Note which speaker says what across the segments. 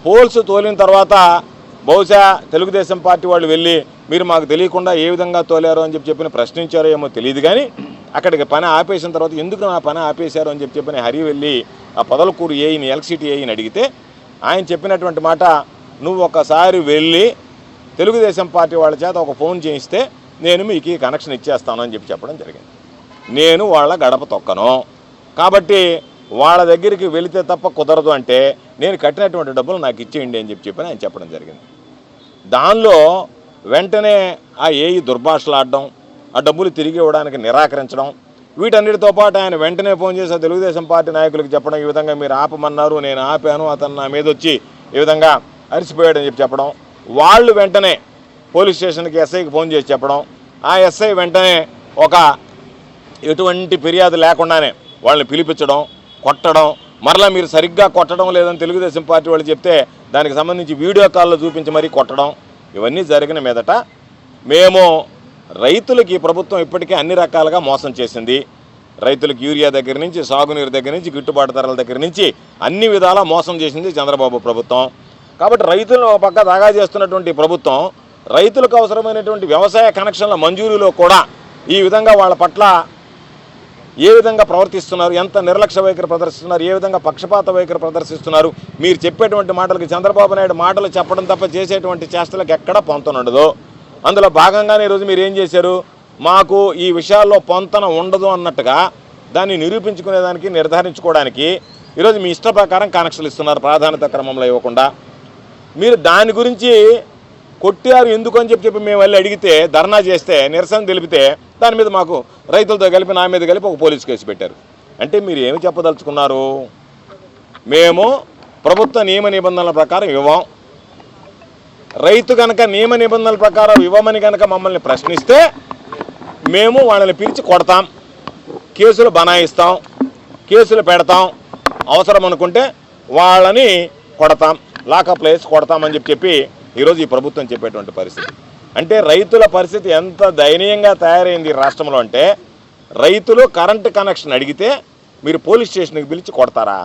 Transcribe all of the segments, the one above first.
Speaker 1: Poles తోలిన తర్వాత బహుశా Telugu Desam party వాళ్ళు వెళ్ళి మీరు మాకు తెలియకుండా ఏ విధంగా తోలారు అని చెప్పి ప్రశ్నించారో ఏమో తెలియదు, కానీ అక్కడికి పని ఆపేసిన తర్వాత ఎందుకు నా పని ఆపేశారు అని చెప్పి హరి వెళ్ళి ఆ పొదలకూరు ఏఈని ఎలక్ట్రిసిటీ ఏఈని అడిగితే ఆయన చెప్పినటువంటి మాట, నువ్వు ఒకసారి వెళ్ళి తెలుగుదేశం పార్టీ వాళ్ళ చేత ఒక ఫోన్ చేయిస్తే నేను మీకు ఈ కనెక్షన్ ఇచ్చేస్తాను అని చెప్పడం జరిగింది. నేను వాళ్ళ గడప తొక్కను కాబట్టి వాళ్ళ దగ్గరికి వెళితే తప్ప కుదరదు అంటే నేను కట్టినటువంటి డబ్బులు నాకు ఇచ్చేయండి అని చెప్పి ఆయన చెప్పడం జరిగింది. దానిలో వెంటనే ఆ ఏఈ దుర్భాషలాడడం, ఆ డబ్బులు తిరిగి ఇవ్వడానికి నిరాకరించడం, వీటన్నిటితో పాటు ఆయన వెంటనే ఫోన్ చేసి తెలుగుదేశం పార్టీ నాయకులకు చెప్పడం, ఈ విధంగా మీరు ఆపమన్నారు, నేను ఆపాను, అతను నా మీద వచ్చి ఈ విధంగా అరిసిపోయాడని చెప్పడం, వాళ్ళు వెంటనే పోలీస్ స్టేషన్కి ఎస్ఐకి ఫోన్ చేసి చెప్పడం, ఆ ఎస్ఐ వెంటనే ఒక ఎటువంటి ఫిర్యాదు లేకుండానే వాళ్ళని పిలిపించడం, కొట్టడం, మరలా మీరు సరిగ్గా కొట్టడం లేదని తెలుగుదేశం పార్టీ వాళ్ళు చెప్తే దానికి సంబంధించి వీడియో కాల్లో చూపించి మరీ కొట్టడం, ఇవన్నీ జరిగిన మీదట మేము రైతులకి ప్రభుత్వం ఇప్పటికే అన్ని రకాలుగా మోసం చేసింది. రైతులకు యూరియా దగ్గర నుంచి, సాగునీరు దగ్గర నుంచి, గిట్టుబాటు ధరల దగ్గర నుంచి అన్ని విధాలా మోసం చేసింది చంద్రబాబు ప్రభుత్వం. కాబట్టి రైతులను ఒక పక్క దాగా చేస్తున్నటువంటి ప్రభుత్వం రైతులకు అవసరమైనటువంటి వ్యవసాయ కనెక్షన్ల మంజూరులో కూడా ఈ విధంగా వాళ్ళ పట్ల ఏ విధంగా ప్రవర్తిస్తున్నారు, ఎంత నిర్లక్ష్య వైఖరి ప్రదర్శిస్తున్నారు, ఏ విధంగా పక్షపాత వైఖరి ప్రదర్శిస్తున్నారు. మీరు చెప్పేటువంటి మాటలకి చంద్రబాబు నాయుడు మాటలు చెప్పడం తప్ప చేసేటువంటి చేష్టలకు ఎక్కడా పొంతనుండదు. అందులో భాగంగానే ఈరోజు మీరు ఏం చేశారు, మాకు ఈ విషయాల్లో పొంతన ఉండదు అన్నట్టుగా దాన్ని నిరూపించుకునేదానికి, నిర్ధారించుకోవడానికి ఈరోజు మీ ఇష్ట ప్రకారం కనెక్షన్లు ఇస్తున్నారు ప్రాధాన్యత క్రమంలో ఇవ్వకుండా. మీరు దాని గురించి కొట్టారు ఎందుకు అని చెప్పి మేము వెళ్ళి అడిగితే, ధర్నా చేస్తే, నిరసన తెలిపితే దాని మీద మాకు రైతులతో కలిపి నా మీద కలిపి ఒక పోలీసు కేసు పెట్టారు. అంటే మీరు ఏమి చెప్పదలుచుకున్నారు? మేము ప్రభుత్వ నియమ నిబంధనల ప్రకారం ఇవ్వం, రైతు కనుక నియమ నిబంధనల ప్రకారం ఇవ్వమని కనుక మమ్మల్ని ప్రశ్నిస్తే మేము వాళ్ళని పిలిచి కొడతాం, కేసులు బనాయిస్తాం, కేసులు పెడతాం, అవసరం అనుకుంటే వాళ్ళని కొడతాం, లాకప్లో వేసి కొడతామని చెప్పి ఈరోజు ఈ ప్రభుత్వం చెప్పేటువంటి పరిస్థితి. అంటే రైతుల పరిస్థితి ఎంత దయనీయంగా తయారైంది రాష్ట్రంలో అంటే, రైతులు కరెంటు కనెక్షన్ అడిగితే మీరు పోలీస్ స్టేషన్కి పిలిచి కొడతారా?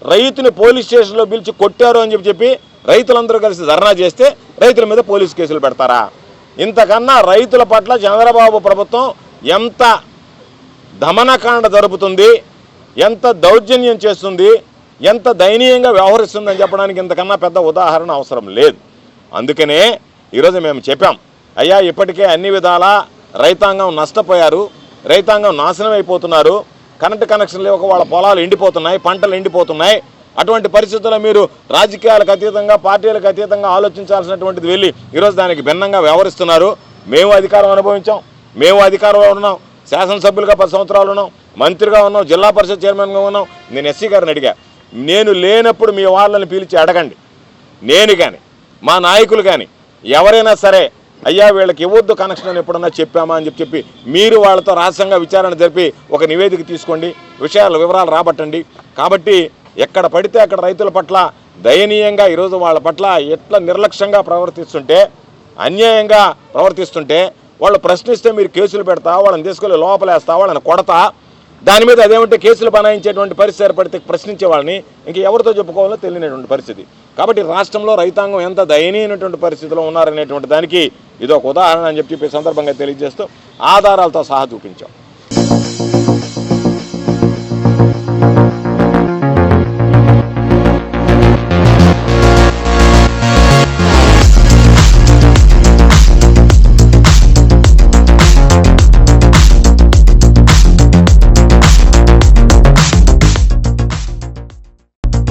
Speaker 1: రైతుని పోలీస్ స్టేషన్లో పిలిచి కొట్టారు అని చెప్పి రైతులందరూ కలిసి ధర్నా చేస్తే రైతుల మీద పోలీసు కేసులు పెడతారా? ఇంతకన్నా రైతుల పట్ల చంద్రబాబు ప్రభుత్వం ఎంత దమనకాండ జరుపుతుంది, ఎంత దౌర్జన్యం చేస్తుంది, ఎంత దయనీయంగా వ్యవహరిస్తుందని చెప్పడానికి ఇంతకన్నా పెద్ద ఉదాహరణ అవసరం లేదు. అందుకనే ఈరోజు మేము చెప్పాం, అయ్యా ఇప్పటికే అన్ని విధాలా రైతాంగం నష్టపోయారు, రైతాంగం నాశనం అయిపోతున్నారు, కరెంటు కనెక్షన్ లేక వాళ్ళ పొలాలు ఎండిపోతున్నాయి, పంటలు ఎండిపోతున్నాయి. అటువంటి పరిస్థితుల్లో మీరు రాజకీయాలకు అతీతంగా, పార్టీలకు అతీతంగా ఆలోచించాల్సినటువంటిది వెళ్ళి ఈరోజు దానికి భిన్నంగా వ్యవహరిస్తున్నారు. మేము అధికారం అనుభవించాం, మేము అధికారంలో ఉన్నాం, శాసనసభ్యులుగా 10 సంవత్సరాలు ఉన్నాం, మంత్రిగా ఉన్నాం, జిల్లా పరిషత్ చైర్మన్గా ఉన్నాం. నేను ఎస్సీ గారిని అడిగా, నేను లేనప్పుడు మీ వాళ్ళని పిలిచి అడగండి, నేను కానీ మా నాయకులు కానీ ఎవరైనా సరే అయ్యా వీళ్ళకి ఇవ్వద్దు కనెక్షన్ అని ఎప్పుడన్నా చెప్పామా అని చెప్పి మీరు వాళ్ళతో రహస్యంగా విచారణ జరిపి ఒక నివేదిక తీసుకోండి, వివరాలు రాబట్టండి. కాబట్టి ఎక్కడ పడితే అక్కడ రైతుల పట్ల దయనీయంగా ఈరోజు వాళ్ళ పట్ల ఎట్లా నిర్లక్ష్యంగా ప్రవర్తిస్తుంటే, అన్యాయంగా ప్రవర్తిస్తుంటే వాళ్ళు ప్రశ్నిస్తే మీరు కేసులు పెడతా, వాళ్ళని తీసుకెళ్ళి లోపలేస్తా, వాళ్ళని కొడతా, దాని మీద అదేమంటే కేసులు బనాయించేటువంటి పరిస్థితి ఏర్పడితే ప్రశ్నించే వాళ్ళని ఇంక ఎవరితో చెప్పుకోవాలో తెలియనటువంటి పరిస్థితి. కాబట్టి రాష్ట్రంలో రైతాంగం ఎంత దయనీయమైనటువంటి పరిస్థితిలో ఉన్నారనేటువంటి దానికి ఇది ఒక ఉదాహరణ అని చెప్పి సందర్భంగా తెలియజేస్తూ ఆధారాలతో సహా చూపించాం.